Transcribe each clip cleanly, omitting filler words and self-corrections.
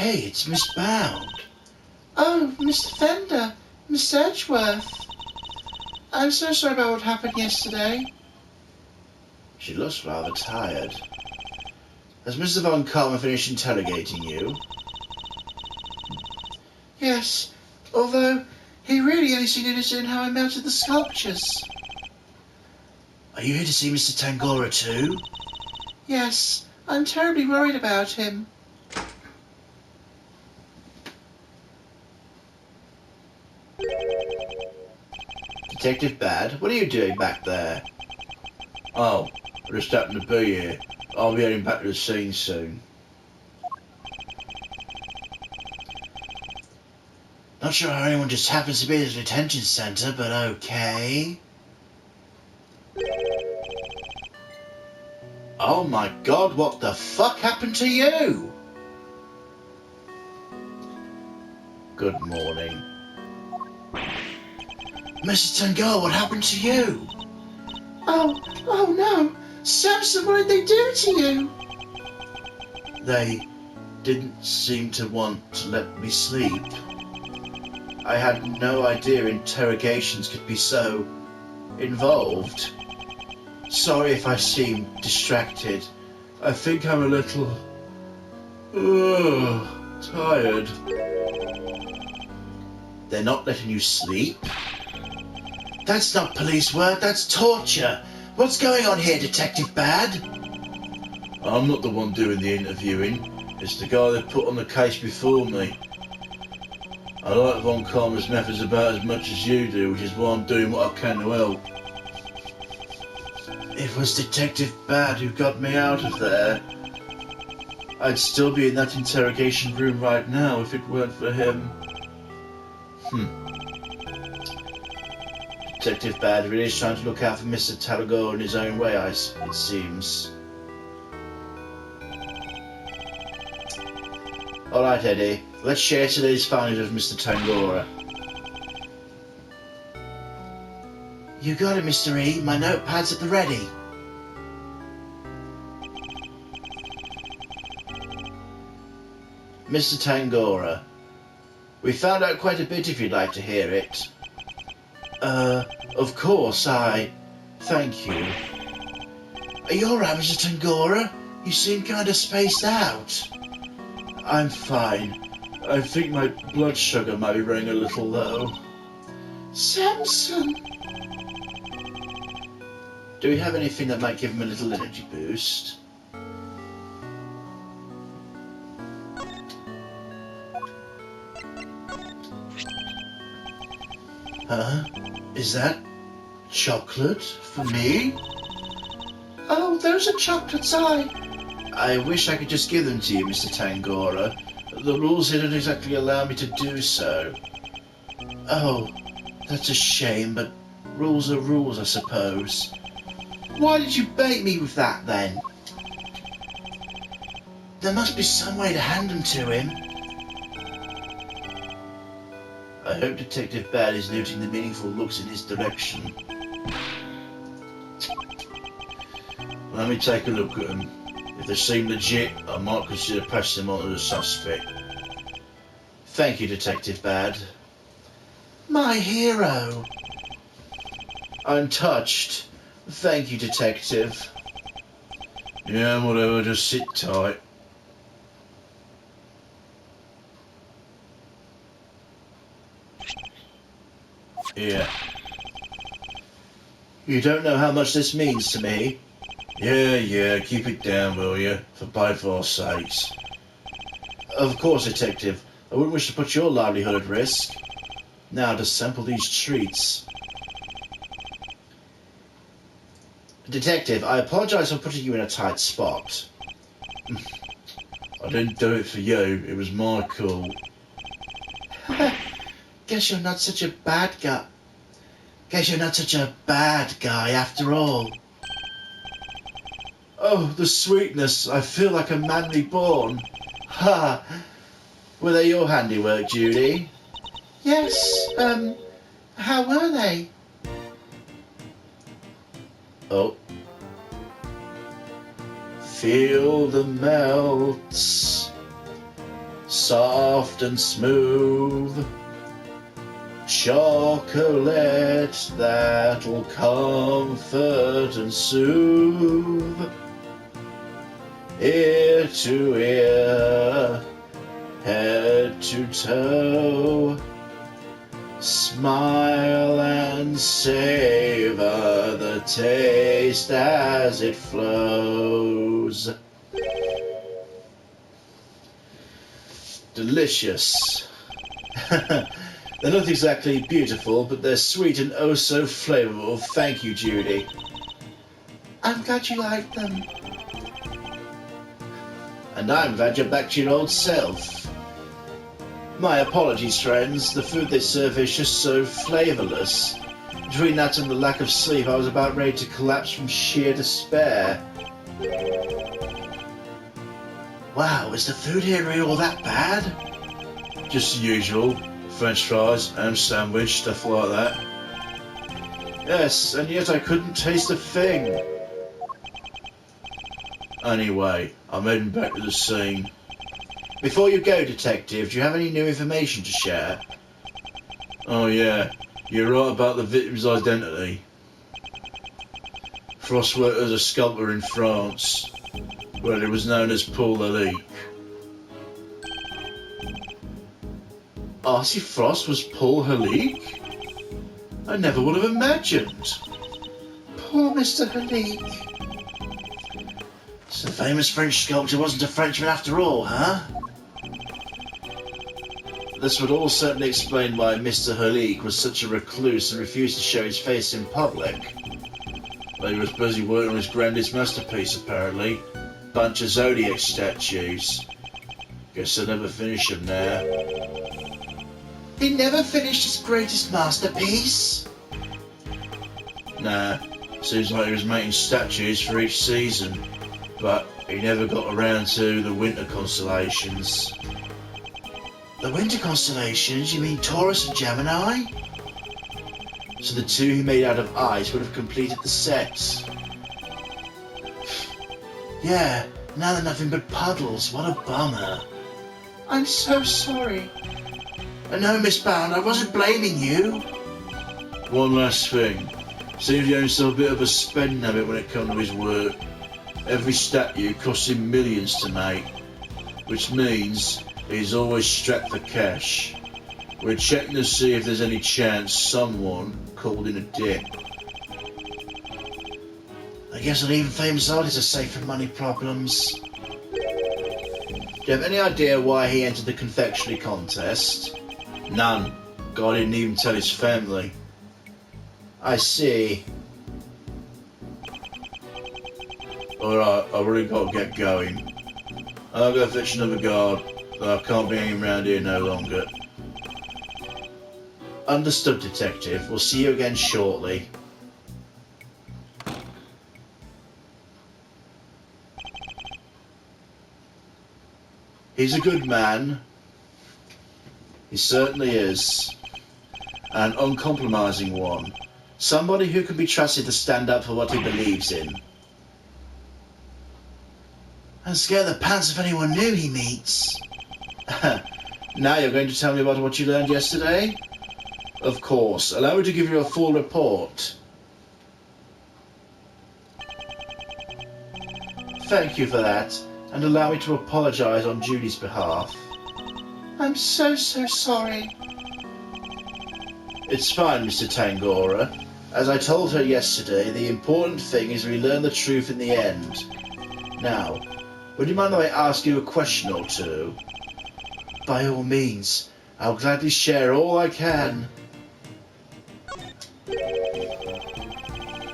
Hey, it's Miss Bound. Oh, Mr. Fender, Miss Edgeworth. I'm so sorry about what happened yesterday. She looks rather tired. Has Mr. Von Karma finished interrogating you? Yes, although he really only seemed interested in how I melted the sculptures. Are you here to see Mr. Tangora too? Yes, I'm terribly worried about him. Detective Bad, what are you doing back there? Oh, I just happened to be here. I'll be heading back to the scene soon. Not sure how anyone just happens to be at a detention centre, but okay. Oh my god, what the fuck happened to you? Good morning. Mrs. Tangara, what happened to you? Oh no! Samson, what did they do to you? They didn't seem to want to let me sleep. I had no idea interrogations could be so involved. Sorry if I seem distracted. I think I'm a little tired. They're not letting you sleep? That's not police work, that's torture. What's going on here, Detective Bad? I'm not the one doing the interviewing. It's the guy that put on the case before me. I like Von Karma's methods about as much as you do, which is why I'm doing what I can to help. It was Detective Bad who got me out of there. I'd still be in that interrogation room right now if it weren't for him. Detective Bad really is trying to look out for Mr. Tarago in his own way, it seems. Alright, Eddie, let's share today's findings with Mr. Tangora. You got it, Mr. E. My notepad's at the ready. Mr. Tangora, we found out quite a bit if you'd like to hear it. Of course, thank you. Are you alright, Mr. Tangora? You seem kinda spaced out. I'm fine. I think my blood sugar might be running a little low. Samson! Do we have anything that might give him a little energy boost? Huh? Is that chocolate for me? Oh, those are chocolates, I wish I could just give them to you, Mr. Tangora. The rules here don't exactly allow me to do so. Oh, that's a shame, but rules are rules, I suppose. Why did you bait me with that, then? There must be some way to hand them to him. I hope Detective Bad is noting the meaningful looks in his direction. Let me take a look at them. If they seem legit, I might consider passing them on to the suspect. Thank you, Detective Bad. My hero. I'm touched. Thank you, Detective. Yeah, whatever, just sit tight. Yeah. You don't know how much this means to me. Yeah, keep it down, will you? For both our sakes. Of course, Detective. I wouldn't wish to put your livelihood at risk. Now, to sample these treats. Detective, I apologise for putting you in a tight spot. I didn't do it for you. It was my call. Guess you're not such a bad guy. Guess you're not such a bad guy after all. Oh, the sweetness. I feel like a man reborn. Ha! Were they your handiwork, Judy? Yes, how were they? Oh. Feel the melts. soft and smooth. Chocolate that'll comfort and soothe. Ear to ear, head to toe. Smile and savor the taste as it flows. Delicious. They're not exactly beautiful, but they're sweet and oh so flavorful. Thank you, Judy. I'm glad you like them. And I'm glad you're back to your old self. My apologies, friends. The food they serve is just so flavorless. Between that and the lack of sleep, I was about ready to collapse from sheer despair. Wow, is the food here really all that bad? Just the usual. French fries, ham sandwich, stuff like that. Yes, and yet I couldn't taste a thing. Anyway, I'm heading back to the scene. Before you go, Detective, do you have any new information to share? Oh yeah, you're right about the victim's identity. Frost worked as a sculptor in France, where he was known as Paul Lalique. Arcee Frost was Paul Lalique? I never would have imagined. Poor Mr. Halik. So the famous French sculptor wasn't a Frenchman after all, huh? This would all certainly explain why Mr. Halik was such a recluse and refused to show his face in public. But he was busy working on his grandest masterpiece, apparently. Bunch of Zodiac statues. Guess I'll never finish them now. He never finished his greatest masterpiece. Nah, seems like he was making statues for each season, but he never got around to the winter constellations. The winter constellations? You mean Taurus and Gemini? So the two he made out of ice would have completed the set. Yeah, now they're nothing but puddles. What a bummer. I'm so sorry. No, Miss Bound, I wasn't blaming you. One last thing. Seems he owns a bit of a spending habit when it comes to his work. Every statue costs him millions to make, which means he's always strapped for cash. We're checking to see if there's any chance someone called in a dip. I guess not even famous artists are safe from money problems. Do you have any idea why he entered the confectionery contest? None. God didn't even tell his family. I see. Alright, I've really got to get going. I'll go fetch another guard. I can't be hanging around here no longer. Understood, Detective. We'll see you again shortly. He's a good man. He certainly is. An uncompromising one. Somebody who can be trusted to stand up for what he believes in. And scare the pants of anyone new he meets. Now you're going to tell me about what you learned yesterday? Of course. Allow me to give you a full report. Thank you for that, and allow me to apologize on Judy's behalf. I'm so sorry. It's fine, Mr. Tangora. As I told her yesterday, the important thing is we learn the truth in the end. Now, would you mind if I ask you a question or two? By all means. I'll gladly share all I can.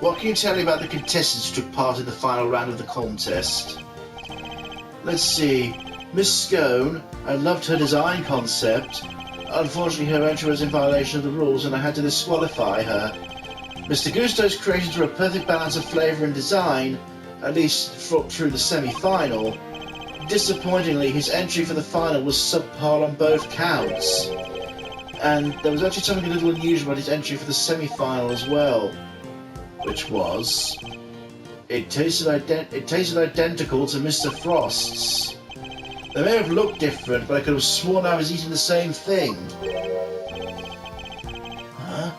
What can you tell me about the contestants who took part in the final round of the contest? Let's see. Miss Scone, I loved her design concept. Unfortunately, her entry was in violation of the rules and I had to disqualify her. Mr. Gusto's creations were a perfect balance of flavour and design, at least through the semi-final. Disappointingly, his entry for the final was subpar on both counts. And there was actually something a little unusual about his entry for the semi-final as well. Which was... It tasted identical to Mr. Frost's. They may have looked different, but I could have sworn I was eating the same thing. Huh?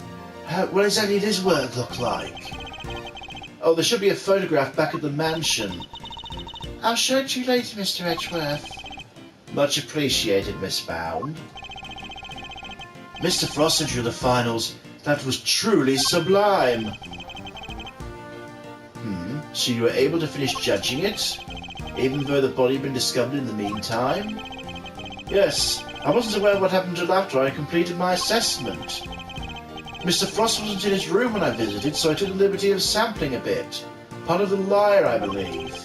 What exactly did his work look like? Oh, there should be a photograph back at the mansion. I'll show it to you later, Mr. Edgeworth. Much appreciated, Miss Bound. Mr. Frost drew the finals. That was truly sublime. So you were able to finish judging it, even though the body had been discovered in the meantime? Yes, I wasn't aware of what happened until after I completed my assessment. Mr. Frost wasn't in his room when I visited, so I took the liberty of sampling a bit. Part of the lyre, I believe.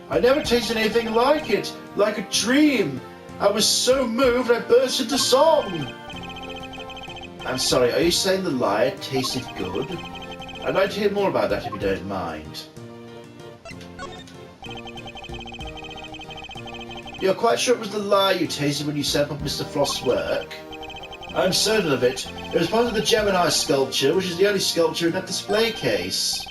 I never tasted anything like it, like a dream. I was so moved I burst into song. I'm sorry, are you saying the lyre tasted good? I'd like to hear more about that if you don't mind. You're quite sure it was the lyre you tasted when you sampled Mr. Frost's work? I'm certain of it. It was part of the Gemini sculpture, which is the only sculpture in that display case.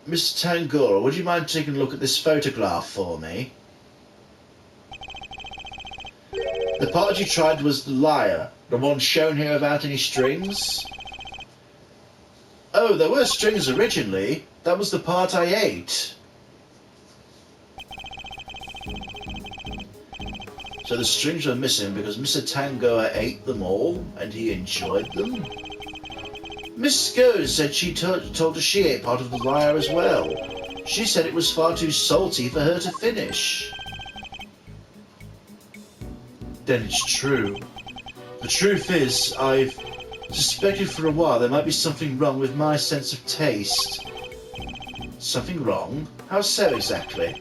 Mr. Tangora, would you mind taking a look at this photograph for me? The part you tried was the lyre, the one shown here without any strings? Oh, there were strings originally. That was the part I ate. So the strings were missing because Mr. Tangoa ate them all and he enjoyed them? Miss Goes said she told us she ate part of the lyre as well. She said it was far too salty for her to finish. Then it's true. The truth is, I've suspected for a while there might be something wrong with my sense of taste. Something wrong? How so exactly?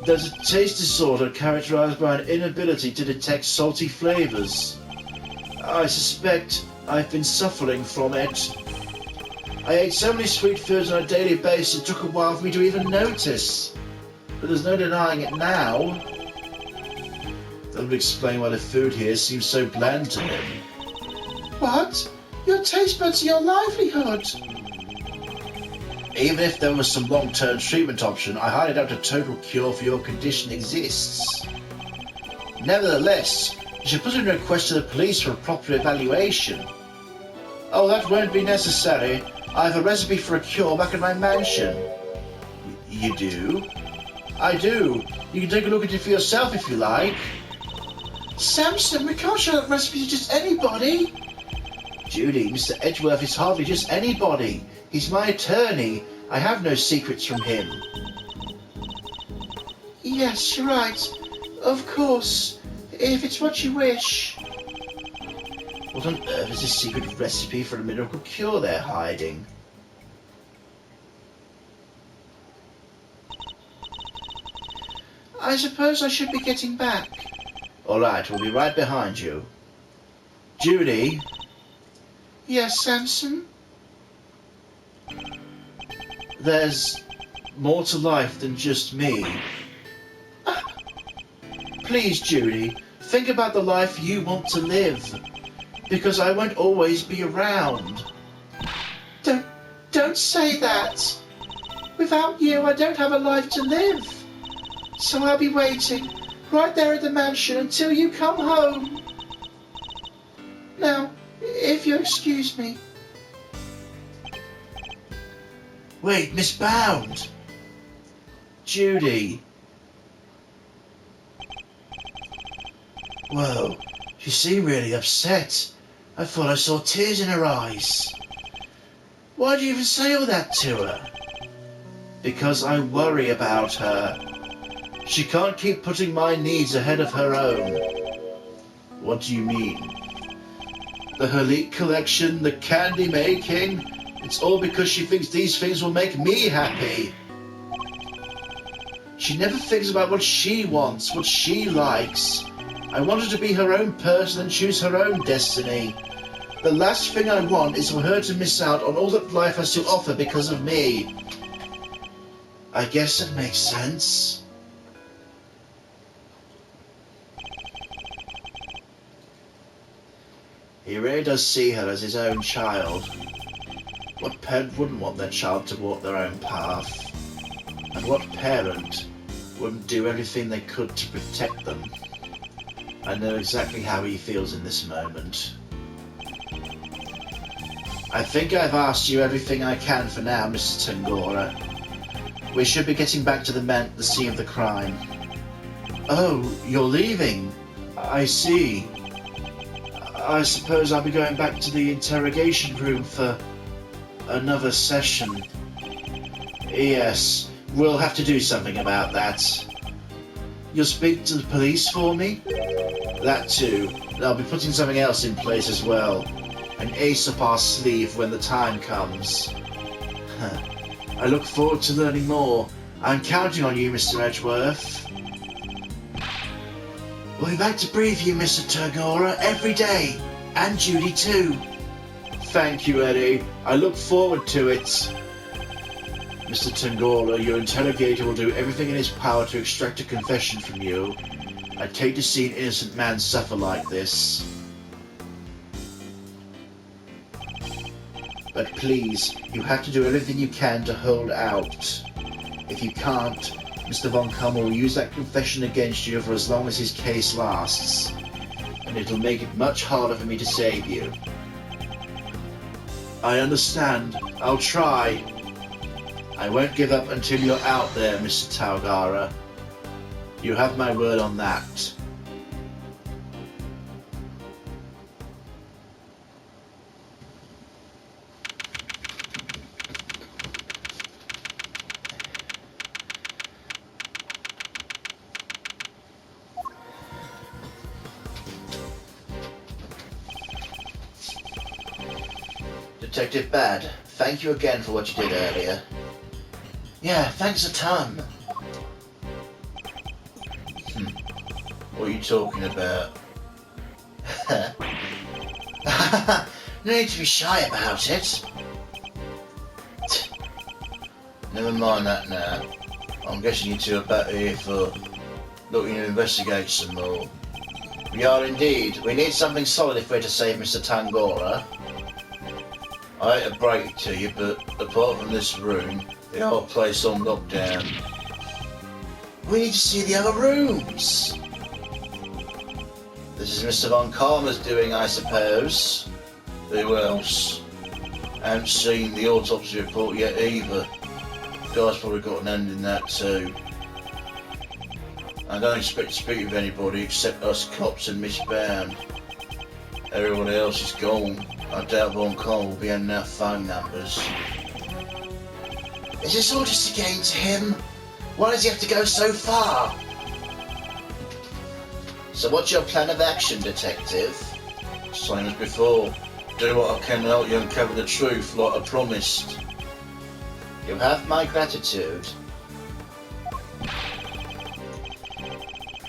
There's a taste disorder characterized by an inability to detect salty flavors. I suspect I've been suffering from it. I ate so many sweet foods on a daily basis it took a while for me to even notice. But there's no denying it now. That would explain why the food here seems so bland to him. What? Your taste buds are your livelihood. Even if there was some long-term treatment option, I highly doubt a total cure for your condition exists. Nevertheless, you should put in a request to the police for a proper evaluation. Oh, that won't be necessary. I have a recipe for a cure back in my mansion. You do? I do. You can take a look at it for yourself if you like. Samson, we can't show that recipe to just anybody. Judy, Mr. Edgeworth is hardly just anybody. He's my attorney. I have no secrets from him. Yes, you're right. Of course. If it's what you wish. What on earth is this secret recipe for a miracle cure they're hiding? I suppose I should be getting back. All right, we'll be right behind you. Judy? Yes, Samson? There's more to life than just me. Please, Judy, think about the life you want to live. Because I won't always be around. Don't say that. Without you, I don't have a life to live. So I'll be waiting right there at the mansion until you come home. Now, if you excuse me. Wait, Miss Bound! Judy! Whoa, she seemed really upset. I thought I saw tears in her eyes. Why'd you even say all that to her? Because I worry about her. She can't keep putting my needs ahead of her own. What do you mean? The Halit collection, the candy making, it's all because she thinks these things will make me happy. She never thinks about what she wants, what she likes. I want her to be her own person and choose her own destiny. The last thing I want is for her to miss out on all that life has to offer because of me. I guess it makes sense. He really does see her as his own child. What parent wouldn't want their child to walk their own path? And what parent would do everything they could to protect them. I know exactly how he feels in this moment. I think I've asked you everything I can for now, Mr. Tangora. We should be getting back to the scene of the crime. Oh, you're leaving? I see. I suppose I'll be going back to the interrogation room for another session. Yes, we'll have to do something about that. You'll speak to the police for me? That too. I'll be putting something else in place as well. An ace up our sleeve when the time comes. I look forward to learning more. I'm counting on you, Mr. Edgeworth. We'll be back to brief you, Mr. Tangora, every day. And Judy too. Thank you, Eddie. I look forward to it. Mr. Tangora, your interrogator will do everything in his power to extract a confession from you. I'd hate to see an innocent man suffer like this. But please, you have to do everything you can to hold out. If you can't, Mr. Von Kammer will use that confession against you for as long as his case lasts. And it'll make it much harder for me to save you. I understand. I'll try. I won't give up until you're out there, Mr. Tangora. You have my word on that. Detective Bad, thank you again for what you did earlier. Yeah, thanks a ton. What are you talking about? No need to be shy about it. Never mind that now. I'm guessing you two are better here for looking to investigate some more. We are indeed. We need something solid if we're to save Mr. Tangora. I hate to break it to you, but apart from this room, the whole place on lockdown. We need to see the other rooms. This is Mr. Von Karma's doing, I suppose. Who else? I haven't seen the autopsy report yet either. The guy's probably got an end in that too. I don't expect to speak with anybody except us cops and Miss Bound. Everyone else is gone. I doubt Von Karma will be handing out phone numbers. Is this all just a game to him? Why does he have to go so far? So what's your plan of action, Detective? Same as before. Do what I can to help you uncover the truth, like I promised. You have my gratitude.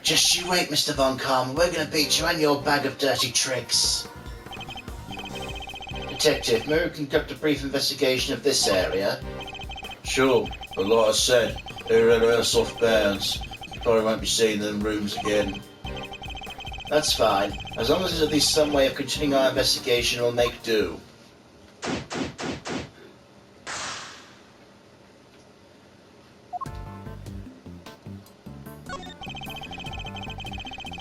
Just you wait, Mr. Von Karma. We're going to beat you and your bag of dirty tricks. Detective, may we conduct a brief investigation of this area? Sure, but like I said, they're at our soft bounds. You probably won't be seeing them rooms again. That's fine. As long as there's at least some way of continuing our investigation, we'll make do.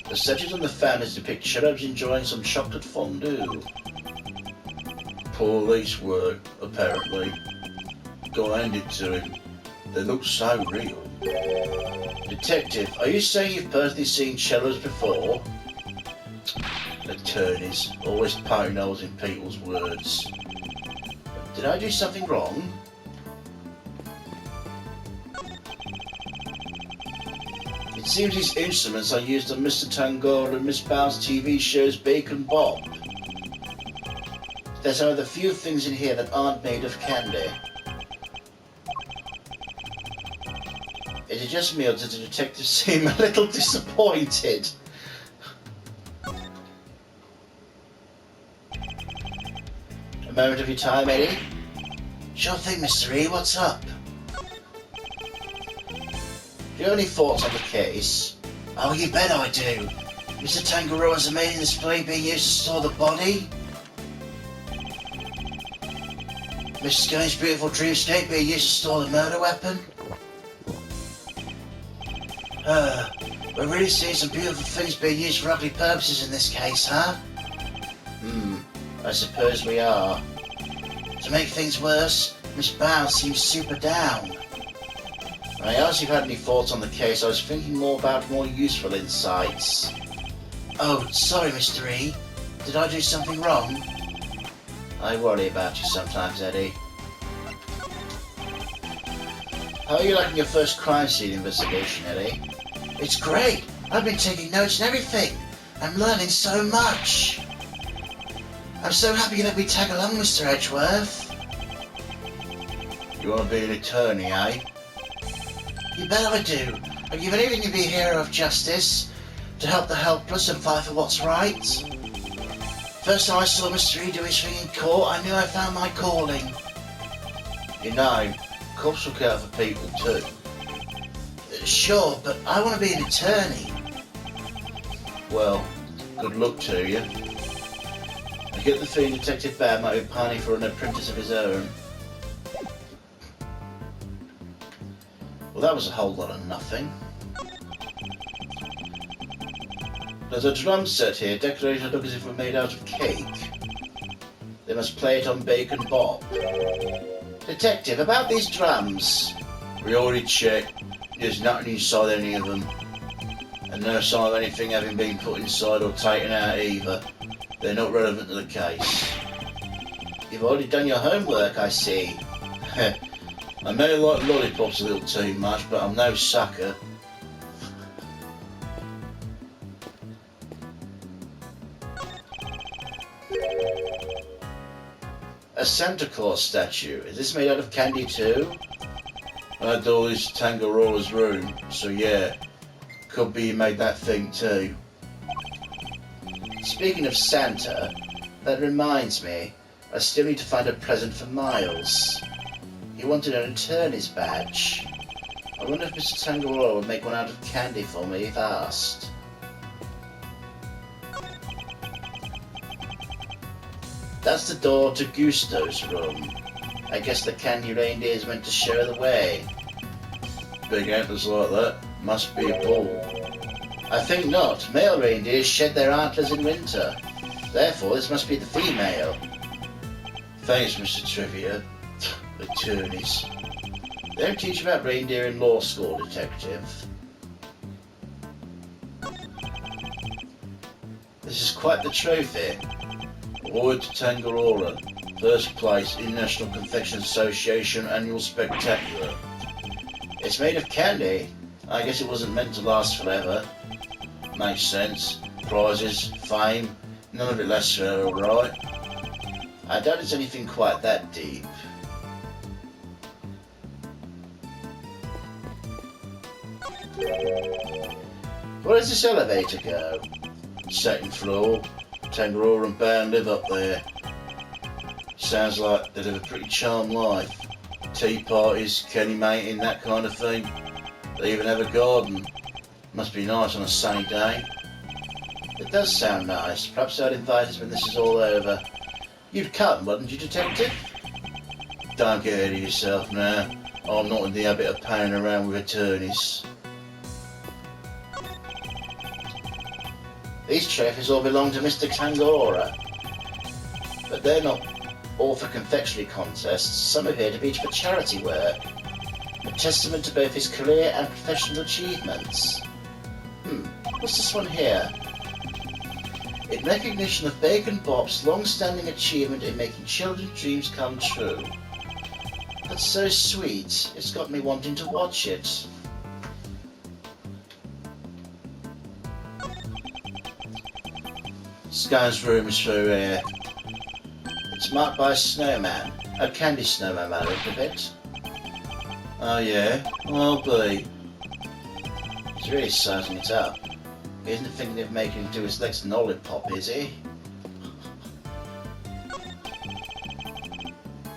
The subject on the fan is depicted cherubs enjoying some chocolate fondue. Police work, apparently. Got handed to him. They look so real. Detective, are you saying you've personally seen cellos before? Attorneys, always poking holes in people's words. Did I do something wrong? It seems these instruments are used on Mr. Tangora and Miss Bound's TV shows Bacon Bob. There's one of the few things in here that aren't made of candy. Is it just me or does the detective seem a little disappointed? A moment of your time, Eddie? Sure thing, Mr. E. What's up? Do you have any thoughts on the case? Oh, you bet I do. Mr. Tangaroa's amazing display being used to store the body. Mrs. Scully's beautiful dreamscape being used to store the murder weapon. We're really seeing some beautiful things being used for ugly purposes in this case, huh? I suppose we are. To make things worse, Miss Bow seems super down. When I asked if you had any thoughts on the case, I was thinking more about more useful insights. Oh, sorry, Mr. E. Did I do something wrong? I worry about you sometimes, Eddie. How are you liking your first crime scene investigation, Eddie? It's great! I've been taking notes and everything! I'm learning so much! I'm so happy you let me tag along, Mr. Edgeworth. You want to be an attorney, eh? You bet I do. I'd give anything to be a hero of justice, to help the helpless and fight for what's right. First time I saw Mr. E do his thing in court, I knew I found my calling. You know, cops look out for people too. Sure, but I want to be an attorney. Well, good luck to you. I get the feeling Detective Bad might be pining for an apprentice of his own. Well, that was a whole lot of nothing. There's a drum set here, decorated look as if it were made out of cake. They must play it on Bacon Bob. Detective, about these drums. We already checked. There's nothing inside any of them. And no sign of anything having been put inside or taken out either. They're not relevant to the case. You've already done your homework, I see. I may like lollipops a little too much, but I'm no sucker. A Santa Claus statue. Is this made out of candy too? I had all this Tangarora's room, so yeah. Could be you made that thing too. Speaking of Santa, that reminds me, I still need to find a present for Miles. He wanted an attorney's badge. I wonder if Mr. Tangarora would make one out of candy for me if asked. That's the door to Gusto's room. I guess the candy reindeer is meant to show the way. Big antlers like that. Must be a bull. I think not. Male reindeers shed their antlers in winter. Therefore, this must be the female. Thanks, Mr. Trivia. Attorneys. They don't teach about reindeer in law school, Detective. This is quite the trophy. Award to Tangarora. First place, International Confectioner Association Annual Spectacular. It's made of candy. I guess it wasn't meant to last forever. Makes sense. Prizes, fame, none of it lasts forever, right? I doubt it's anything quite that deep. Where does this elevator go? Second floor. Tangarora and Band live up there. Sounds like they live a pretty charmed life. Tea parties, Kenny mating, that kind of thing. They even have a garden. Must be nice on a sunny day. It does sound nice. Perhaps I'd invite us when this is all over. You'd come, wouldn't you, Detective? Don't get ahead of yourself now. I'm not in the habit of paying around with attorneys. These trophies all belong to Mr. Tangarora. But they're not all for confectionery contests. Some are here to be for charity work. A testament to both his career and professional achievements. What's this one here? In recognition of Bacon Bob's long-standing achievement in making children's dreams come true. That's so sweet. It's got me wanting to watch it. Scan's room is through here. It's marked by a snowman. A candy snowman, I looked a bit. Oh yeah, I'll be. He's really sizing it up. He isn't thinking of making him do his legs an lollipop, is he?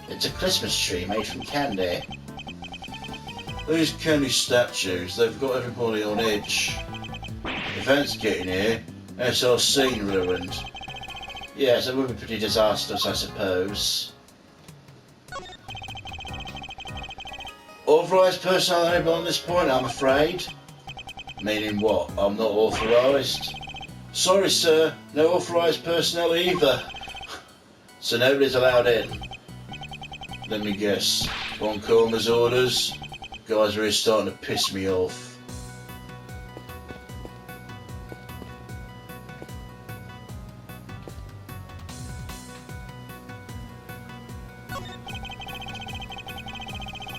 It's a Christmas tree made from candy. These candy statues, they've got everybody on edge. If ants get in here, that's our scene ruined. Yes, it would be pretty disastrous, I suppose. Authorised person unable on this point, I'm afraid. Meaning what? I'm not authorised? Sorry, sir. No authorised personnel either. So nobody's allowed in. Let me guess. One Corma's orders? Guys are really starting to piss me off.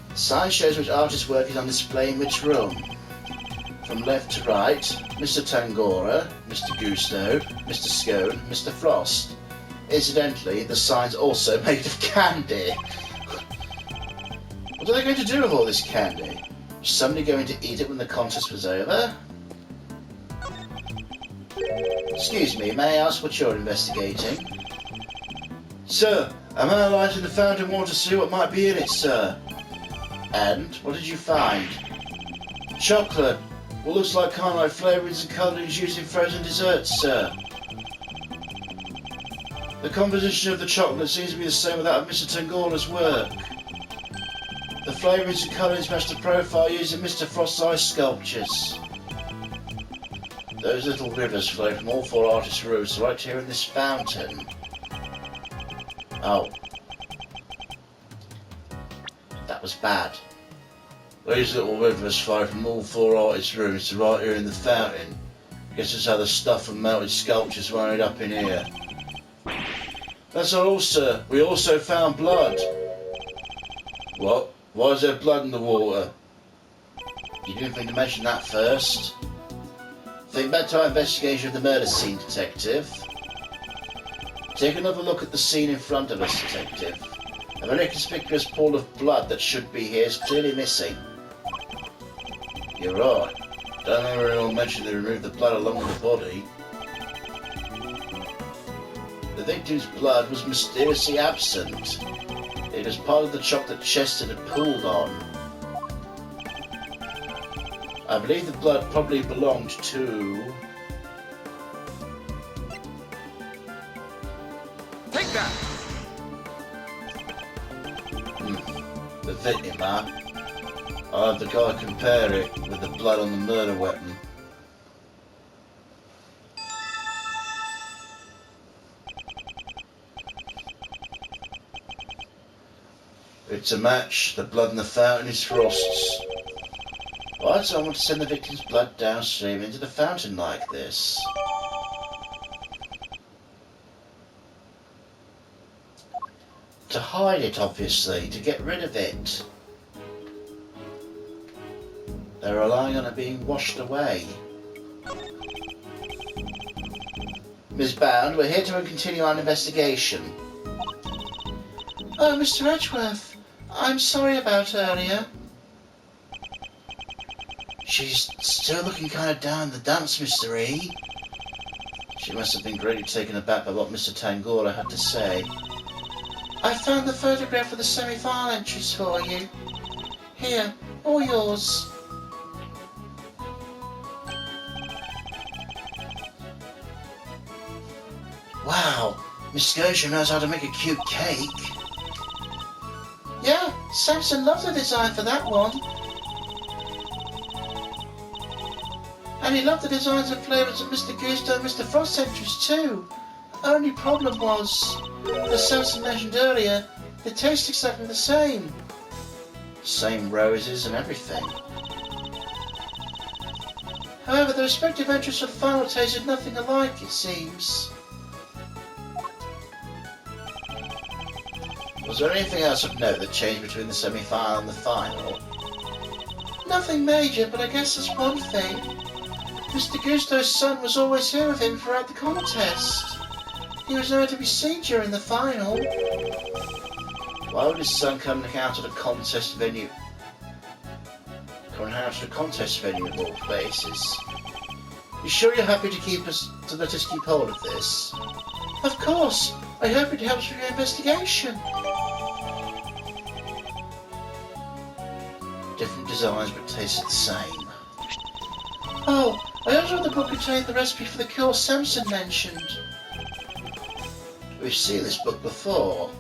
The sign shows which artist's work is on display in which room. From left to right, Mr. Tangora, Mr. Gusto, Mr. Scone, Mr. Frost. Incidentally, the sign's also made of candy. What are they going to do with all this candy? Was somebody going to eat it when the contest was over? Excuse me, may I ask what you're investigating? Sir, I'm analysing the fountain water to see what might be in it, sir. And what did you find? Chocolate. What looks like kind of like flavourings and colourings used in frozen desserts, sir. The composition of the chocolate seems to be the same with that of Mr. Tangora's work. The flavourings and colourings match the profile used in Mr. Frost's ice sculptures. Those little rivers flow from all four artists' roofs right here in this fountain. Oh. That was bad. These little rivers flow from all four artists' rooms to right here in the fountain. Guess that's how the stuff from melted sculptures wound up in here. That's not all, sir. We also found blood. What? Why is there blood in the water? You didn't think to mention that first? Think back to our investigation of the murder scene, Detective. Take another look at the scene in front of us, Detective. A very conspicuous pool of blood that should be here is clearly missing. You're right. Don't remember anyone mentioned they removed the blood along with the body. The victim's blood was mysteriously absent. It was part of the chocolate Chester had pooled on. I believe the blood probably belonged to... Take that! The victim, huh? I'll have the guy compare it with the blood on the murder weapon. It's a match. The blood in the fountain is Frost's. Why would someone send the victim's blood downstream into the fountain like this? To hide it, obviously, to get rid of it. They're relying on it being washed away. Miss Bound, we're here to continue our investigation. Oh, Mr. Edgeworth, I'm sorry about earlier. She's still looking kind of down the dumps, Mr. E. She must have been greatly taken aback by what Mr. Tangora had to say. I found the photograph of the semi-final entries for you. Here, all yours. Wow, Miss Scotia knows how to make a cute cake. Yeah, Samson loves the design for that one. And he loved the designs and flavours of Mr. Gusto and Mr. Frost's entries too. Only problem was, as Samson mentioned earlier, they taste exactly the same. Same roses and everything. However, the respective entries for the final tasted nothing alike, it seems. Was there anything else of note that changed between the semi-final and the final? Nothing major, but I guess there's one thing. Mr. Gusto's son was always here with him throughout the contest. He was nowhere to be seen during the final. Why would his son come out of the contest venue? Coming out of the contest venue of all places. You sure you're happy to let us keep hold of this? Of course. I hope it helps with your investigation. Different designs but tasted the same. Oh, I also thought the book contained the recipe for the cure Samson mentioned. We've seen this book before.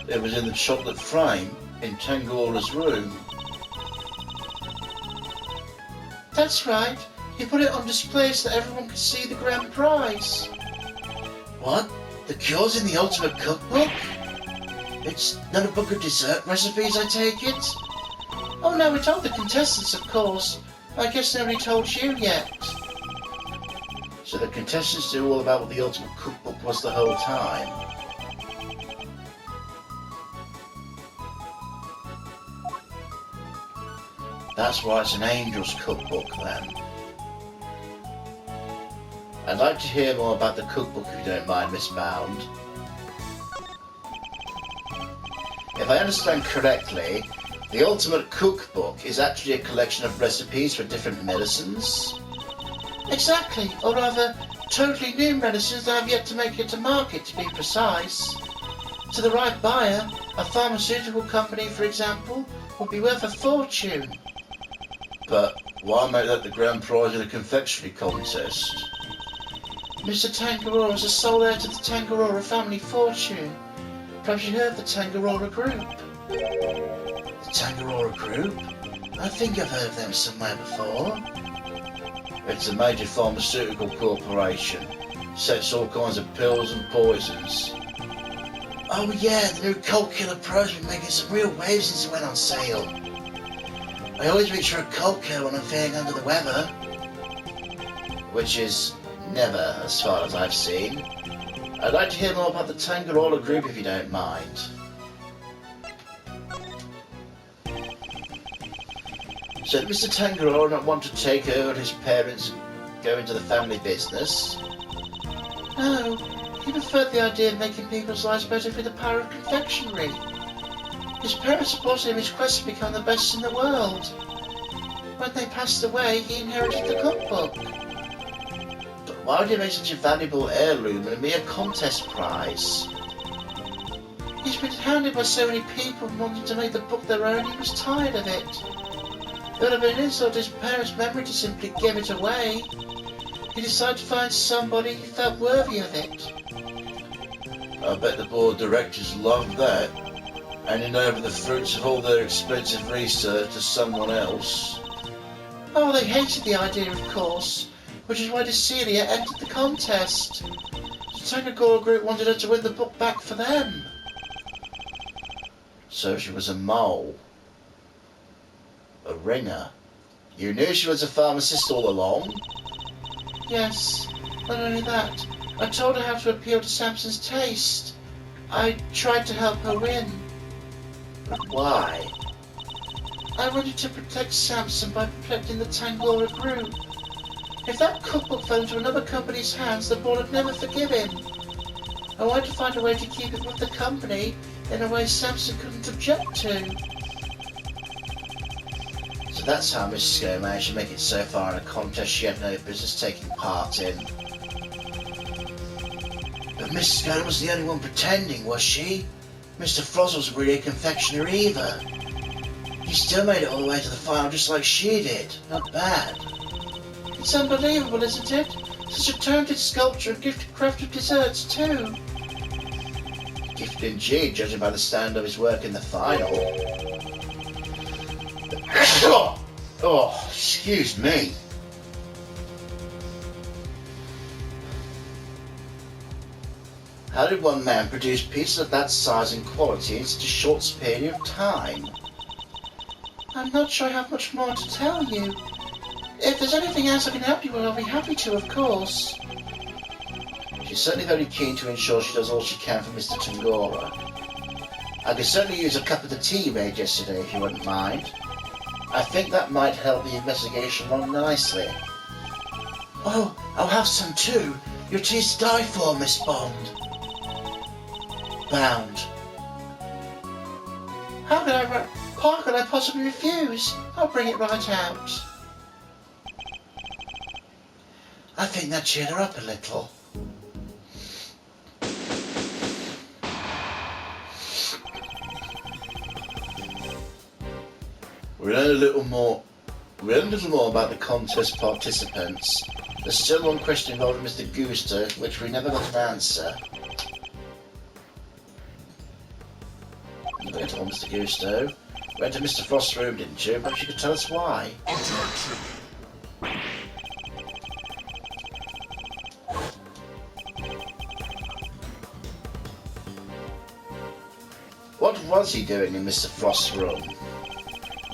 It was in the chocolate frame in Tangora's room. That's right. He put it on display so that everyone could see the grand prize. What? The cure's in the ultimate cookbook? It's not a book of dessert recipes, I take it? Oh no, we told the contestants, of course. I guess nobody told you yet. So the contestants knew all about what the ultimate cookbook was the whole time? That's why it's an angel's cookbook then. I'd like to hear more about the cookbook if you don't mind, Miss Bound. If I understand correctly, the ultimate cookbook is actually a collection of recipes for different medicines? Exactly, or rather, totally new medicines that have yet to make it to market, to be precise. To the right buyer, a pharmaceutical company, for example, would be worth a fortune. But why make that the grand prize in a confectionery contest? Mr. Tangaroa is the sole heir to the Tangaroa family fortune. Perhaps you heard of the Tangaroa Group? The Tangaroa Group? I think I've heard of them somewhere before. It's a major pharmaceutical corporation. Sets all kinds of pills and poisons. Oh yeah, the new cold killer pro's been making some real waves since it went on sale. I always reach for a cold killer when I'm feeling under the weather. Which is never, as far as I've seen. I'd like to hear more about the Tangaroa Group if you don't mind. So did Mr. Tangaroa not want to take over his parents and go into the family business? No, he preferred the idea of making people's lives better through the power of confectionery. His parents supported him in his quest to become the best in the world. When they passed away, he inherited the cookbook. But why would he make such a valuable heirloom and a mere contest prize? He's been hounded by so many people wanting to make the book their own, he was tired of it. It would have been an insult to his parents' memory to simply give it away. He decided to find somebody who felt worthy of it. I bet the board of directors loved that, handing over the fruits of all their expensive research to someone else. Oh, they hated the idea, of course, which is why Celia entered the contest. The Tangaroa Group wanted her to win the book back for them. So she was a mole. A ringer. You knew she was a pharmacist all along? Yes, not only that, I told her how to appeal to Samson's taste. I tried to help her win. But why? I wanted to protect Samson by protecting the Tangaroa Group. If that cookbook fell into another company's hands, the board would never forgive him. I wanted to find a way to keep it with the company in a way Samson couldn't object to. So that's how Mrs. Scone managed to make it so far in a contest she had no business taking part in. But Mrs. Scone was the only one pretending, was she? Mr. Frost wasn't really a confectioner either. He still made it all the way to the final just like she did. Not bad. It's unbelievable, isn't it? Such a talented sculptor and gifted craft of desserts too. Gifted indeed, judging by the stand of his work in the final. Oh, excuse me. How did one man produce pieces of that size and quality in such a short period of time? I'm not sure I have much more to tell you. If there's anything else I can help you with, I'll be happy to, of course. She's certainly very keen to ensure she does all she can for Mr. Tangaroa. I could certainly use a cup of the tea you made yesterday, if you wouldn't mind. I think that might help the investigation along nicely. Oh, I'll have some too. Your tea's to die for, Miss Bond. Bound. How could I possibly refuse? I'll bring it right out. I think that cheered her up a little. We learned a little more about the contest participants. There's still one question involving Mr. Gusto, which we never got an answer. Never got on Mr. Gusto. Went to Mr. Frost's room, didn't you? Perhaps you could tell us why. Objection! What was he doing in Mr. Frost's room?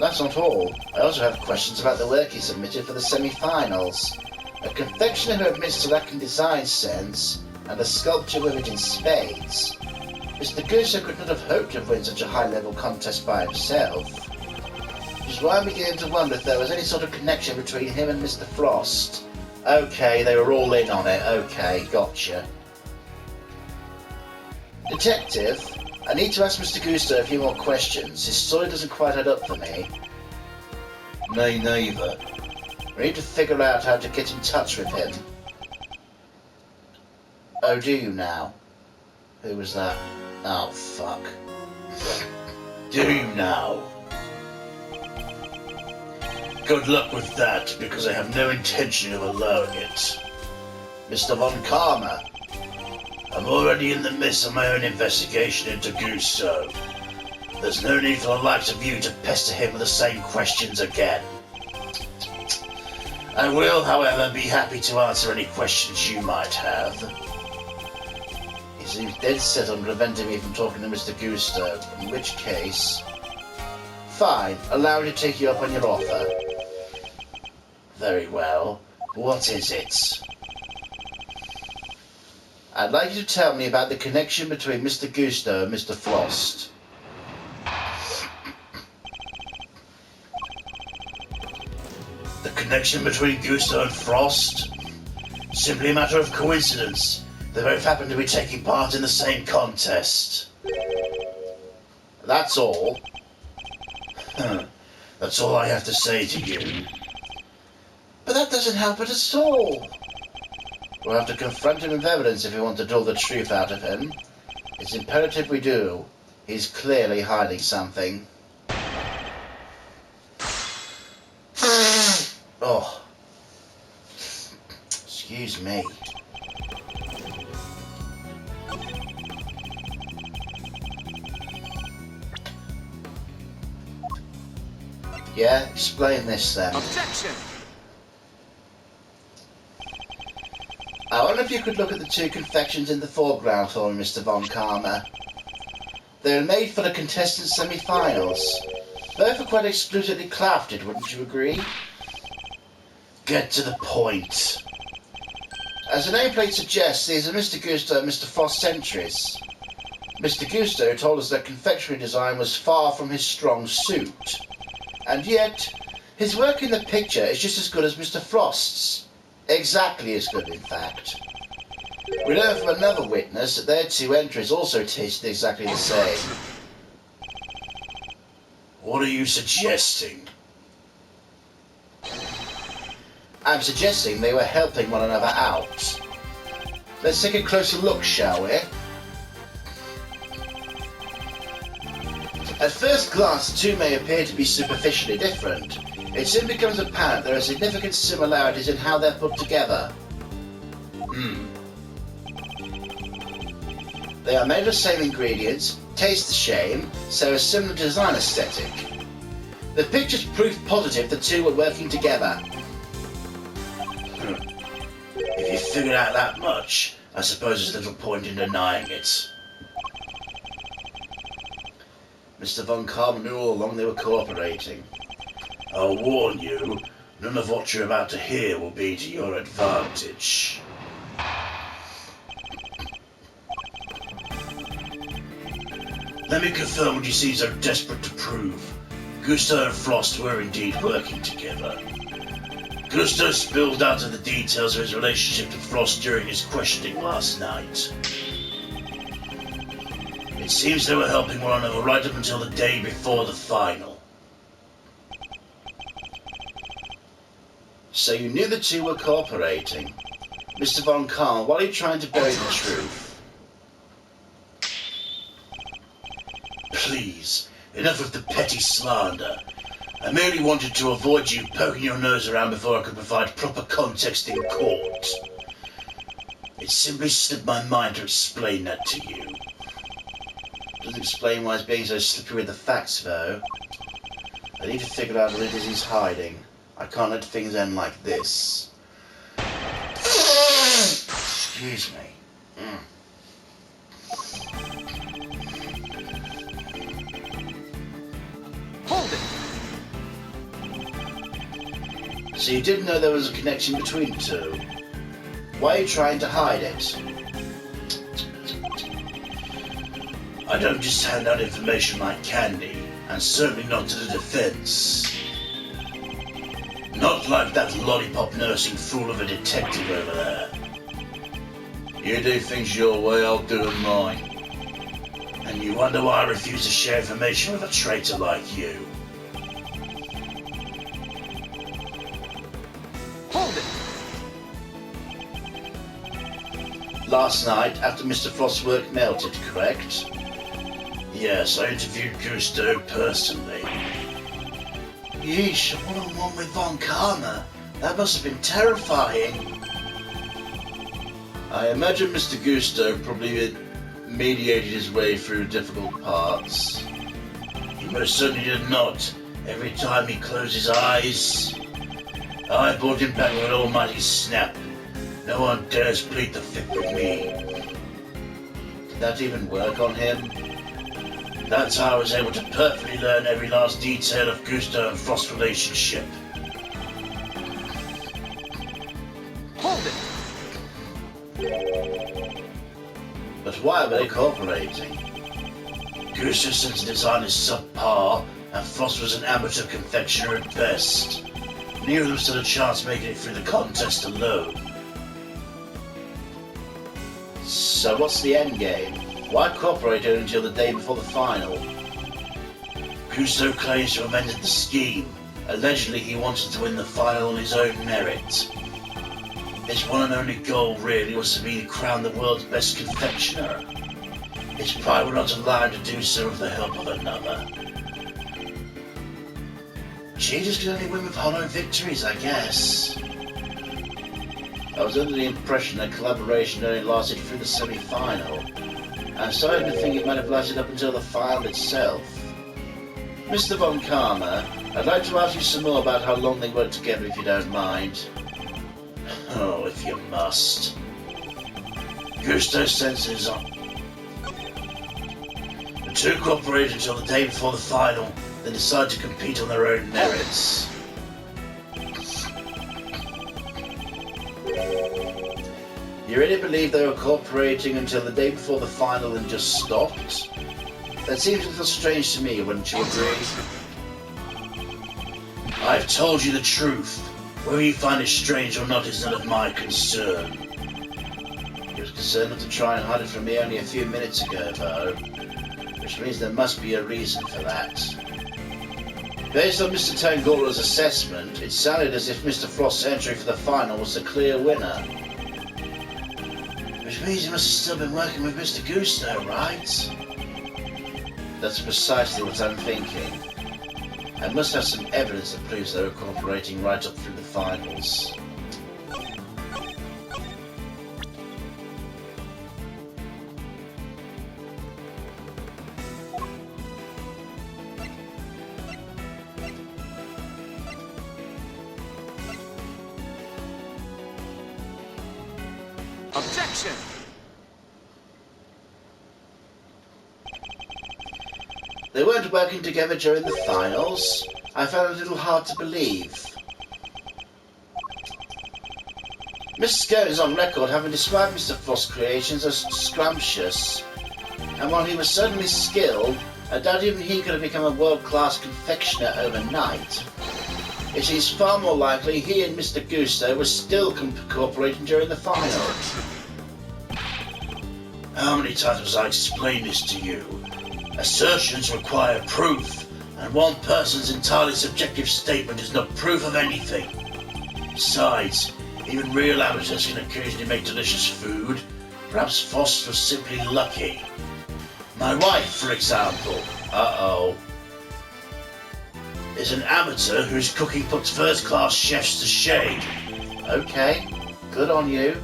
That's not all. I also have questions about the work he submitted for the semi-finals. A confectioner who admits to lacking design sense, and a sculpture with it in spades. Mr. Gusto could not have hoped to win such a high-level contest by himself. Which is why I'm beginning to wonder if there was any sort of connection between him and Mr. Frost. Okay, they were all in on it. Okay, gotcha. Detective, I need to ask Mr. Gusto a few more questions. His story doesn't quite add up for me. Me neither. We need to figure out how to get in touch with him. Oh, do you now? Who was that? Oh, fuck. Do you now? Good luck with that, because I have no intention of allowing it. Mr. Von Karma. I'm already in the midst of my own investigation into Gusto. There's no need for the likes of you to pester him with the same questions again. I will, however, be happy to answer any questions you might have. He seems dead set on preventing me from talking to Mr. Gusto, in which case... Fine, allow me to take you up on your offer. Very well. What is it? I'd like you to tell me about the connection between Mr. Gusto and Mr. Frost. The connection between Gusto and Frost? Simply a matter of coincidence. They both happen to be taking part in the same contest. That's all. That's all I have to say to you. But that doesn't help it at all. We'll have to confront him with evidence if we want to draw the truth out of him. It's imperative we do. He's clearly hiding something. Oh. Excuse me. Yeah, explain this then. Objection! I wonder if you could look at the two confections in the foreground for me, Mr. Von Karma. They were made for the contestants' semi-finals. Both are quite explicitly crafted, wouldn't you agree? Get to the point. As the nameplate suggests, these are Mr. Gusto and Mr. Frost's entries. Mr. Gusto told us that confectionery design was far from his strong suit. And yet, his work in the picture is just as good as Mr. Frost's. Exactly as good, in fact. We learn from another witness that their two entries also tasted exactly the same. What are you suggesting? I'm suggesting they were helping one another out. Let's take a closer look, shall we? At first glance, the two may appear to be superficially different. It soon becomes apparent there are significant similarities in how they're put together. They are made of the same ingredients, taste the same, share a similar design aesthetic. The picture's proof positive the two were working together. If you figured out that much, I suppose there's little point in denying it. Mr. Von Karma knew all along they were cooperating. I'll warn you, none of what you're about to hear will be to your advantage. Let me confirm what you seem so desperate to prove. Gusto and Frost were indeed working together. Gusto spilled out of the details of his relationship to Frost during his questioning last night. It seems they were helping one another right up until the day before the final. So you knew the two were cooperating. Mr. Von Karma, why are you trying to bury the truth? Please, enough of the petty slander. I merely wanted to avoid you poking your nose around before I could provide proper context in court. It simply slipped my mind to explain that to you. Doesn't explain why he's being so slippery with the facts, though. I need to figure out what it is he's hiding. I can't let things end like this. Excuse me. So you didn't know there was a connection between the two? Why are you trying to hide it? I don't just hand out information like candy, and certainly not to the defense. Not like that lollipop nursing fool of a detective over there. You do things your way, I'll do them mine. And you wonder why I refuse to share information with a traitor like you. Hold it! Last night, after Mr. Frost's work melted, correct? Yes, I interviewed Gusto personally. Yeesh, a one-on-one with Von Karma. That must have been terrifying. I imagine Mr. Gusto probably mediated his way through difficult parts. He most certainly did not. Every time he closed his eyes, I brought him back with an almighty snap. No one dares plead the fifth with me. Did that even work on him? That's how I was able to perfectly learn every last detail of Gusto and Frost's relationship. Hold it! But why were they cooperating? Gusto's sense of design is subpar, and Frost was an amateur confectioner at best. Neither of them stood a chance making it through the contest alone. So what's the end game? Why cooperate until the day before the final? Gusto claims to have amended the scheme. Allegedly he wanted to win the final on his own merit. His one and only goal really was to be crowned the world's best confectioner. His pride would not allow him to do so with the help of another. Cheaters can only win with hollow victories, I guess. I was under the impression that collaboration only lasted through the semi-final. I'm starting to think it might have lasted up until the final itself. Mr. Von Karma, I'd like to ask you some more about how long they worked together if you don't mind. Oh, if you must. Gusto's senses on. The two cooperated until the day before the final, then decided to compete on their own merits. You really believe they were cooperating until the day before the final and just stopped? That seems a little strange to me, wouldn't you agree? I've told you the truth. Whether you find it strange or not is none of my concern. You was concerned enough to try and hide it from me only a few minutes ago, though. Which means there must be a reason for that. Based on Mr. Tangola's assessment, it sounded as if Mr. Frost's entry for the final was the clear winner. Which means he must have still been working with Mr. Gusto, right? That's precisely what I'm thinking. I must have some evidence that proves they were cooperating right up through the finals. Objection! They weren't working together during the finals. I found it a little hard to believe. Mr. Scone is on record having described Mr. Frost's creations as scrumptious. And while he was certainly skilled, I doubt even he could have become a world-class confectioner overnight. It seems far more likely he and Mr. Gusto were still cooperating during the final. How many times must I explain this to you? Assertions require proof, and one person's entirely subjective statement is not proof of anything. Besides, even real amateurs can occasionally make delicious food. Perhaps Frost was simply lucky. My wife, for example, is an amateur whose cooking puts first-class chefs to shame. Okay, good on you.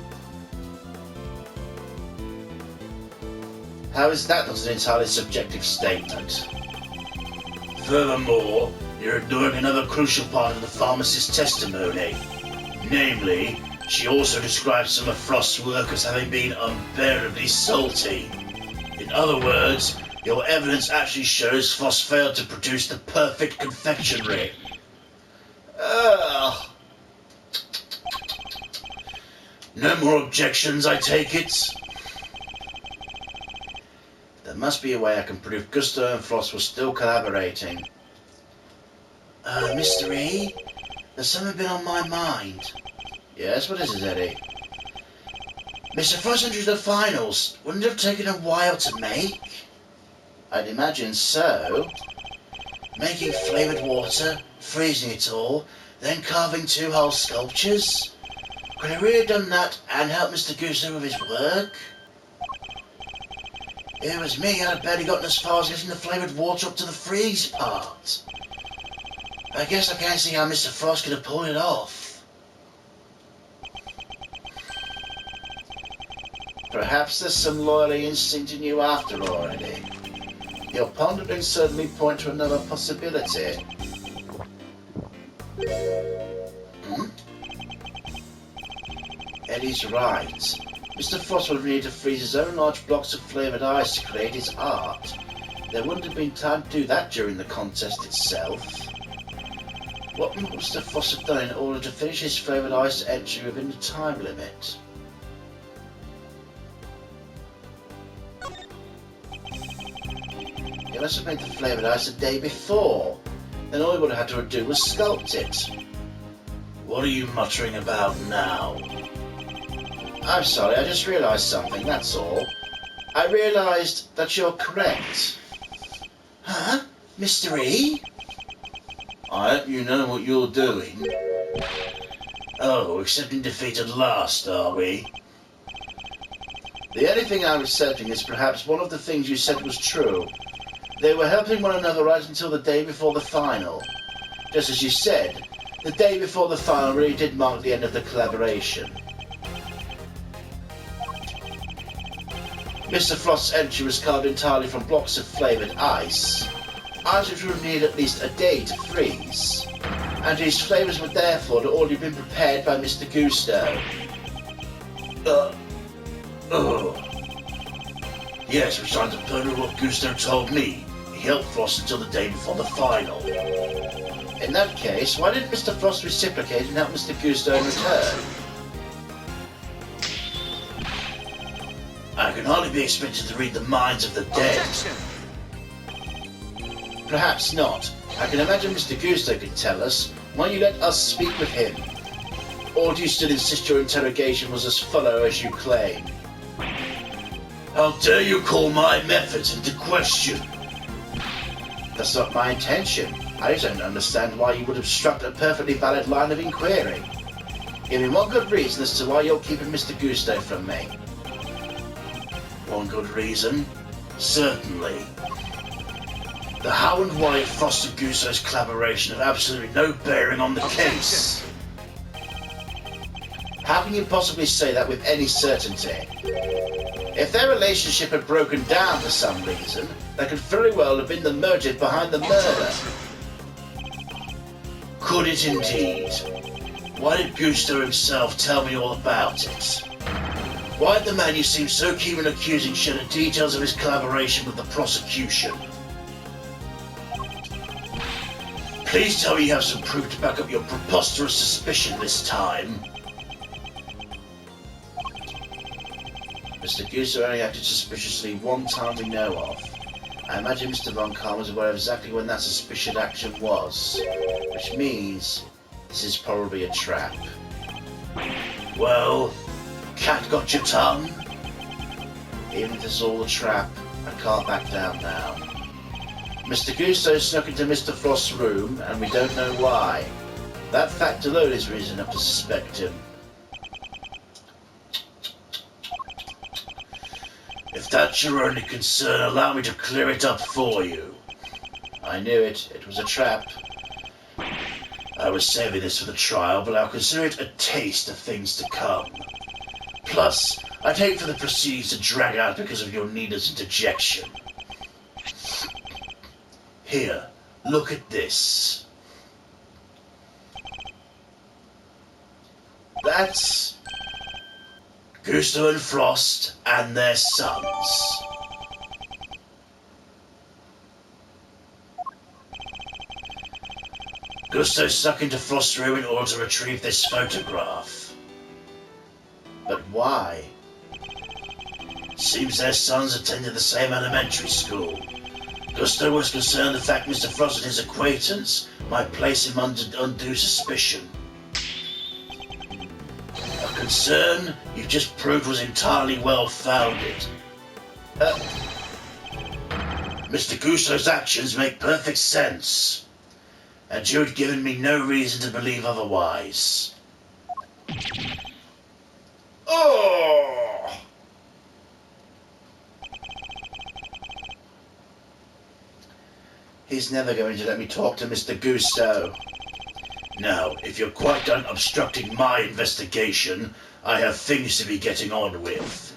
How is that not an entirely subjective statement? Furthermore, you're ignoring another crucial part of the pharmacist's testimony. Namely, she also describes some of Frost's work as having been unbearably salty. In other words, your evidence actually shows Frost failed to produce the perfect confectionery. Ugh. No more objections, I take it? There must be a way I can prove Gusto and Floss were still collaborating. Mr. E, there's something been on my mind. Yes, what is it, Eddie? Mr. Frost entered the finals. Wouldn't it have taken a while to make? I'd imagine so. Making flavoured water, freezing it all, then carving 2 whole sculptures? Could he really have done that and helped Mr. Gusto with his work? If it was me, I'd have barely gotten as far as getting the flavoured water up to the freeze part. I guess I can't see how Mr. Frost could have pulled it off. Perhaps there's some loyalty instinct in you after all, Eddie. Your pondering certainly point to another possibility. Eddie's right. Mr. Frost would have needed to freeze his own large blocks of flavoured ice to create his art. There wouldn't have been time to do that during the contest itself. What would Mr. Frost have done in order to finish his flavoured ice entry within the time limit? He must have made the flavoured ice the day before. Then all he would have had to do was sculpt it. What are you muttering about now? I'm sorry, I just realised something, that's all. I realised that you're correct. Huh? Mr. E? I hope you know what you're doing. Oh, accepting defeat at last, are we? The only thing I'm accepting is perhaps one of the things you said was true. They were helping one another right until the day before the final. Just as you said, the day before the final really did mark the end of the collaboration. Mr. Frost's entry was carved entirely from blocks of flavoured ice which would need at least a day to freeze, and whose flavours would therefore have already been prepared by Mr. Gusto. Yes, which I'm the purpose of what Gusto told me. He helped Frost until the day before the final. In that case, why didn't Mr. Frost reciprocate and help Mr. Gusto in return? I can hardly be expected to read the minds of the dead. Perhaps not. I can imagine Mr. Gusto could tell us. Why don't you let us speak with him? Or do you still insist your interrogation was as thorough as you claim? How dare you call my methods into question? That's not my intention. I don't understand why you would obstruct a perfectly valid line of inquiry. Give me one good reason as to why you're keeping Mr. Gusto from me. One good reason? Certainly. The how and why of Frost and Gusto's collaboration have absolutely no bearing on the case. How can you possibly say that with any certainty? If their relationship had broken down for some reason, that could very well have been the motive behind the murder. Could it indeed? Why did Gusto himself tell me all about it? Why did the man you seem so keen on accusing share the details of his collaboration with the prosecution? Please tell me you have some proof to back up your preposterous suspicion this time. Mr. Gusto only acted suspiciously one time we know of. I imagine Mr. Von Karm was aware of exactly when that suspicious action was, which means this is probably a trap. Well, cat got your tongue? Even if this is all a trap, I can't back down now. Mr. Gusto snuck into Mr. Frost's room, and we don't know why. That fact alone is reason enough to suspect him. If that's your only concern, allow me to clear it up for you. I knew it. It was a trap. I was saving this for the trial, but I'll consider it a taste of things to come. Plus, I'd hate for the proceedings to drag out because of your Nina's interjection. Here, look at this. That's Gusto and Frost and their sons. Gusto snuck into Frost's room in order to retrieve this photograph. But Why? Seems their sons attended the same elementary school. Gusto was concerned the fact Mr. Frost and his acquaintance might place him under undue suspicion. A concern you've just proved was entirely well-founded. Mr. Gusto's actions make perfect sense, and you had given me no reason to believe otherwise. Oh! He's never going to let me talk to Mr. Gusto. Now, if you're quite done obstructing my investigation, I have things to be getting on with.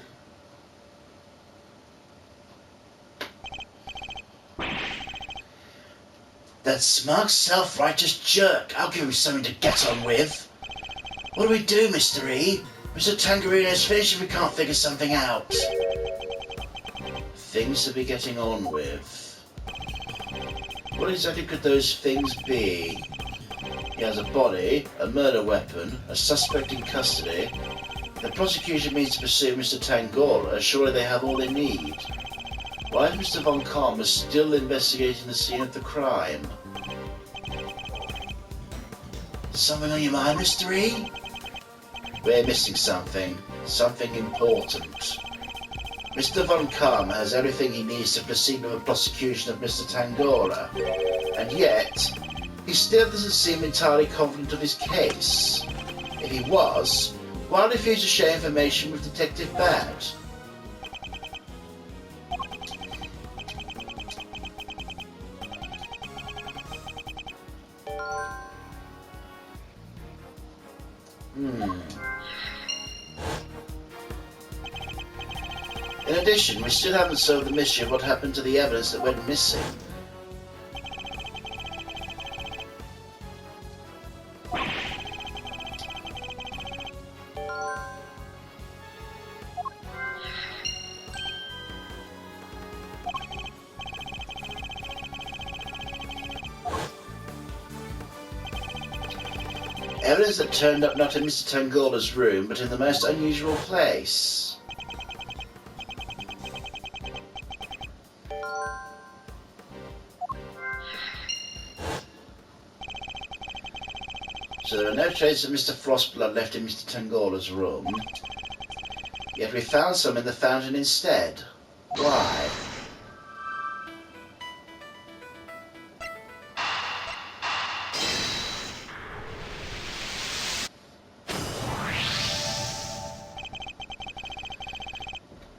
That smug, self-righteous jerk. I'll give him something to get on with. What do we do, Mr. E? Mr. Tangerino's finished if we can't figure something out. Things to be getting on with. What exactly could those things be? He has a body, a murder weapon, a suspect in custody. The prosecution means to pursue Mr. Tangora. Surely they have all they need. Why is Mr. Von Karma still investigating the scene of the crime? Something on your mind, Mr. E? We're missing something. Something important. Mr. Von Karma has everything he needs to proceed with the prosecution of Mr. Tangora. And yet, he still doesn't seem entirely confident of his case. If he was, why refuse to share information with Detective Bad? In addition, we still haven't solved the mystery of what happened to the evidence that went missing. Evidence that turned up not in Mr. Tangola's room, but in the most unusual place. So there are no traces of Mr. Frost blood left in Mr. Tangola's room. Yet we found some in the fountain instead. Why?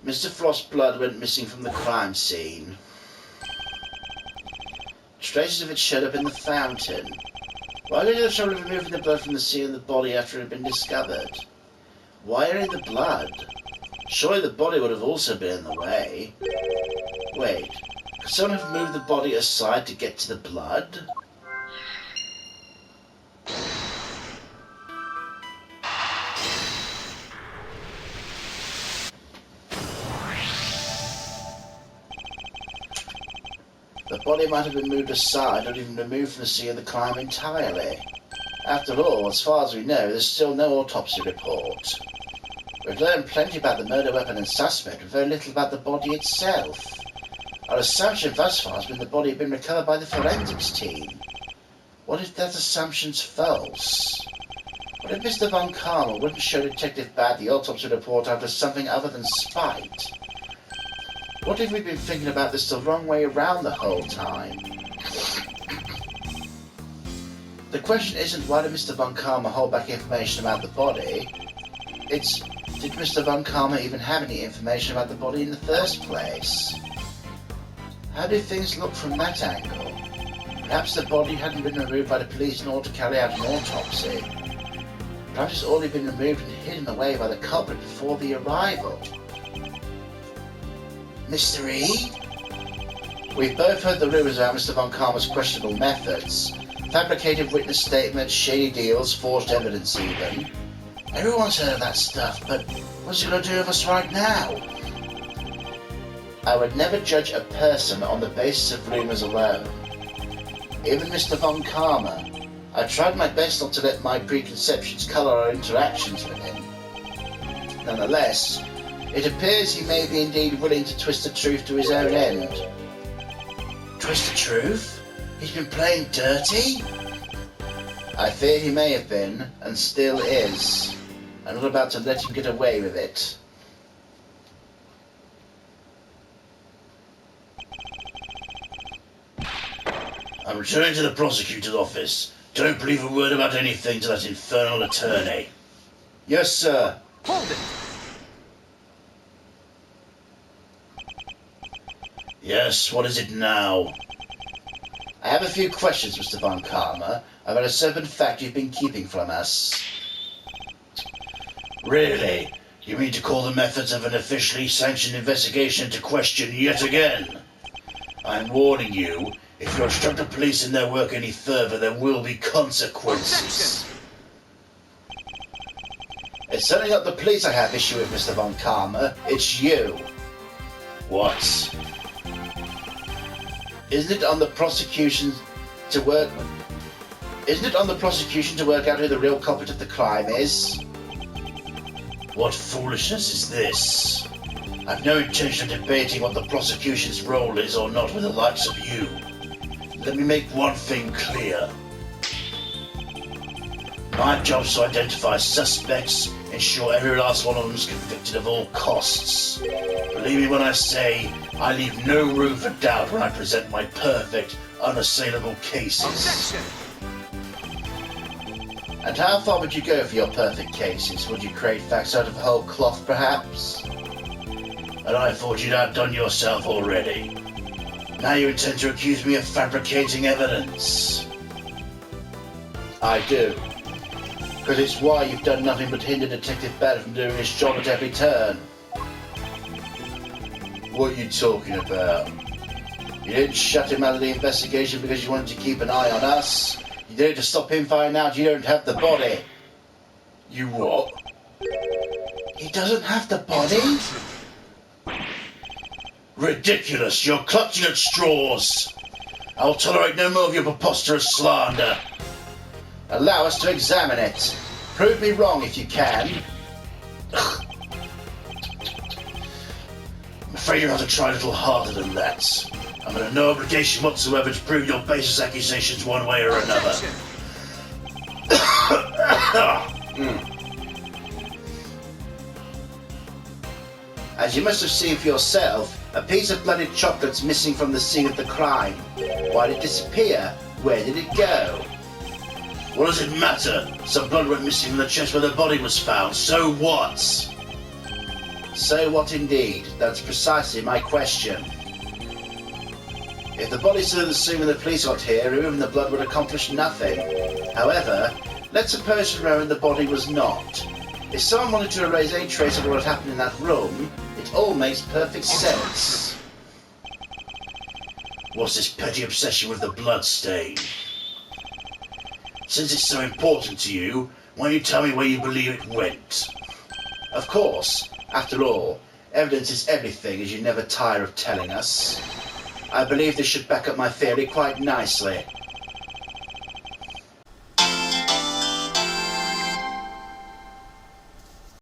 Mr. Frost's blood went missing from the crime scene. Traces of it showed up in the fountain. Why go to the trouble of removing the blood from the scene of the body after it had been discovered? Why only the blood? Surely the body would have also been in the way. Wait, could someone have moved the body aside to get to the blood? The body might have been moved aside or even removed from the scene of the crime entirely. After all, as far as we know, there's still no autopsy report. We've learned plenty about the murder weapon and suspect, but very little about the body itself. Our assumption thus far has been the body had been recovered by the forensics team. What if that assumption's false? What if Mr. Von Karma wouldn't show Detective Bad the autopsy report out of something other than spite? What if we've been thinking about this the wrong way around the whole time? The question isn't why did Mr. Von Karma hold back information about the body? It's, did Mr. Von Karma even have any information about the body in the first place? How do things look from that angle? Perhaps the body hadn't been removed by the police in order to carry out an autopsy. Perhaps it's already been removed and hidden away by the culprit before the arrival. Mr. E? We've both heard the rumours about Mr. Von Karma's questionable methods. Fabricated witness statements, shady deals, forged evidence even. Everyone's heard of that stuff, but what's it going to do with us right now? I would never judge a person on the basis of rumours alone. Even Mr. Von Karma. I tried my best not to let my preconceptions colour our interactions with him. Nonetheless, it appears he may be indeed willing to twist the truth to his own end. Twist the truth? He's been playing dirty? I fear he may have been, and still is. I'm not about to let him get away with it. I'm returning to the prosecutor's office. Don't believe a word about anything to that infernal attorney. Yes, sir. Hold it! Yes, what is it now? I have a few questions, Mr. Von Karma, about a certain fact you've been keeping from us. Really? You mean to call the methods of an officially sanctioned investigation into question yet again? I'm warning you, if you obstruct the police in their work any further, there will be consequences. It's certainly not the police I have issue with, Mr. Von Karma. It's you. What? Isn't it on the prosecution to work out who the real culprit of the crime is? What foolishness is this? I've no intention of debating what the prosecution's role is or not with the likes of you. Let me make one thing clear. My job's to identify suspects, ensure every last one of them is convicted of all costs. Believe me when I say, I leave no room for doubt when I present my perfect, unassailable cases. Objection! And how far would you go for your perfect cases? Would you create facts out of whole cloth, perhaps? And I thought you'd outdone yourself already. Now you intend to accuse me of fabricating evidence. I do. Because it's why you've done nothing but hinder Detective Bad from doing his job at every turn. What are you talking about? You didn't shut him out of the investigation because you wanted to keep an eye on us. You did it to stop him finding out you don't have the body. You what? He doesn't have the body? Ridiculous! You're clutching at straws! I'll tolerate no more of your preposterous slander. Allow us to examine it. Prove me wrong if you can. I'm afraid you'll have to try a little harder than that. I'm under no obligation whatsoever to prove your baseless accusations one way or another. As you must have seen for yourself, a piece of blooded chocolate's missing from the scene of the crime. Why did it disappear? Where did it go? What does it matter? Some blood went missing from the chest where the body was found. So what? So what indeed? That's precisely my question. If the body's still in the scene when the police got here, removing the blood would accomplish nothing. However, let's suppose for a moment the body was not. If someone wanted to erase any trace of what had happened in that room, it all makes perfect sense. What's this petty obsession with the blood stain? Since it's so important to you, why don't you tell me where you believe it went? Of course. After all, evidence is everything, as you never tire of telling us. I believe this should back up my theory quite nicely.